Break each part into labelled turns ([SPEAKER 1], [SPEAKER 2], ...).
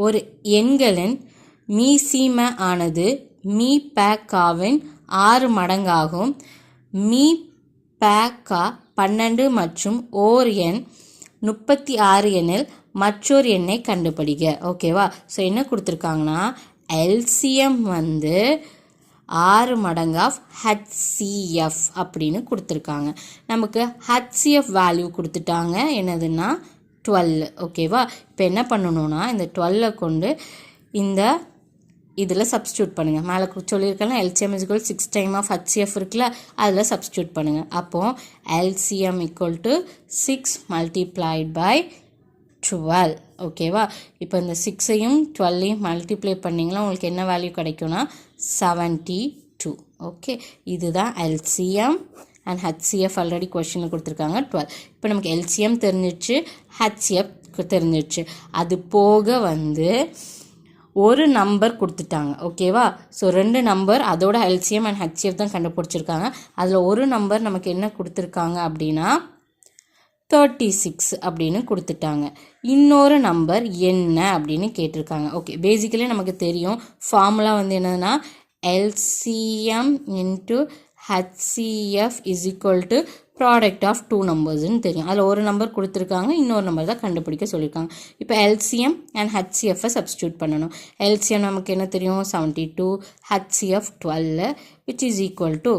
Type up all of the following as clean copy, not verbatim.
[SPEAKER 1] ஒரு எண்களின் மீசீம ஆனது மீ பேக்காவின் 6 மடங்காகும். மீ பேக்கா 12 மற்றும் ஓர் எண் 36 எண்ணில் மற்றொரு எண்ணை கண்டுபிடிக்க. ஓகேவா? ஸோ என்ன கொடுத்துருக்காங்கன்னா எல்சிஎம் வந்து 6 மடங்கு ஆஃப் ஹச்சிஎஃப் அப்படின்னு கொடுத்துருக்காங்க. நமக்கு ஹச்சிஎஃப் வேல்யூ கொடுத்துட்டாங்க, என்னதுன்னா 12. ஓகேவா? இப்போ என்ன பண்ணணும்னா இந்த 12 கொண்டு இந்த இதில் சப்ஸ்டியூட் பண்ணுங்கள். மேலே சொல்லியிருக்கலாம் எல்சிஎம் = 6 டைம் ஆஃப் ஹச்சிஎஃப் இருக்குல்ல, அதில் சப்ஸ்டியூட் பண்ணுங்கள். அப்போது எல்சிஎம் = 6 மல்டிப்ளைட் பை 12. ஓகேவா? இப்போ இந்த 6ஐயும் 12ஐயும் மல்டிப்ளை பண்ணிங்கன்னா உங்களுக்கு என்ன வேல்யூ கிடைக்கும்னா 72. ஓகே, இதுதான் எல்சிஎம் அண்ட் ஹச்சிஎஃப். ஆல்ரெடி கொஸ்டினில் கொடுத்துருக்காங்க 12. இப்போ நமக்கு எல்சிஎம் தெரிஞ்சிடுச்சு, ஹச்சிஎஃப் தெரிஞ்சிடுச்சு. அது போக வந்து ஒரு நம்பர் கொடுத்துட்டாங்க. ஓகேவா? ஸோ 2 நம்பர் அதோட எல்சிஎம் அண்ட் ஹச்சிஎஃப் தான் கண்டுபிடிச்சிருக்காங்க. அதில் ஒரு நம்பர் நமக்கு என்ன கொடுத்துருக்காங்க அப்படின்னா 36 அப்படின்னு கொடுத்துட்டாங்க. இன்னொரு நம்பர் என்ன அப்படின்னு கேட்டிருக்காங்க. ஓகே, பேசிக்கலி நமக்கு தெரியும் ஃபார்முலா வந்து என்னதுன்னா LCM into HCF = product of 2 நம்பர்ஸ்ன்னு தெரியும். அதில் ஒரு நம்பர் கொடுத்துருக்காங்க, இன்னொரு நம்பர் தான் கண்டுபிடிக்க சொல்லியிருக்காங்க. இப்போ LCM அண்ட் HCFஐ சப்ஸ்டியூட் பண்ணணும். LCM நமக்கு என்ன தெரியும் 72, HCF 12 which is equal to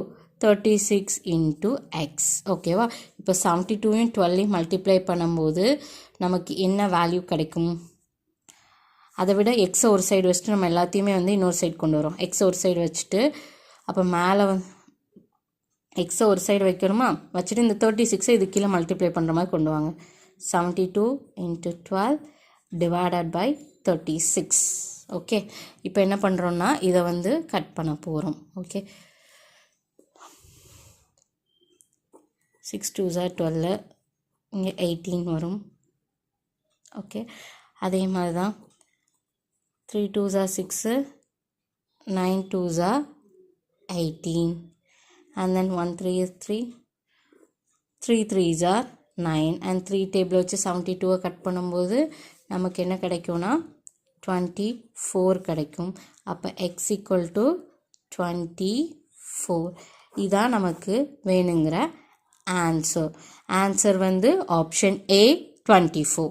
[SPEAKER 1] 36 into x. ஓகேவா? இப்போ 72ஐயும் 12ஐயும் மல்டிப்ளை பண்ணும்போது நமக்கு என்ன வேல்யூ கிடைக்கும்? அதை விட எக்ஸை ஒரு சைடு வச்சுட்டு நம்ம எல்லாத்தையுமே வந்து இன்னொரு சைடு கொண்டு வரோம். எக்ஸை ஒரு சைடு வச்சுட்டு அப்போ மேலே வந்து எக்ஸை ஒரு சைடு வைக்கணுமா, வச்சுட்டு இந்த 36ஐ இது கீழே மல்டிப்ளை பண்ணுற மாதிரி கொண்டு வாங்க. 72 into 12 divided by 36. ஓகே, இப்போ என்ன பண்ணுறோன்னா இதை வந்து கட் பண்ண போகிறோம். ஓகே, 6 2s are 12, இங்கே 18 வரும். ஓகே, அதே மாதிரி தான் 3 2s are 6, 9 2s are 18, and then 1 3 is 3, 3 3s are 9, and 3 table வச்சு 72 கட் பண்ணும்போது நமக்கு என்ன கிடைக்கும்னா 24 கிடைக்கும். அப்போ x = 24. இதான் நமக்கு வேணுங்கிற ஆன்சர். ஆன்சர் வந்து ஆப்ஷன் A 24.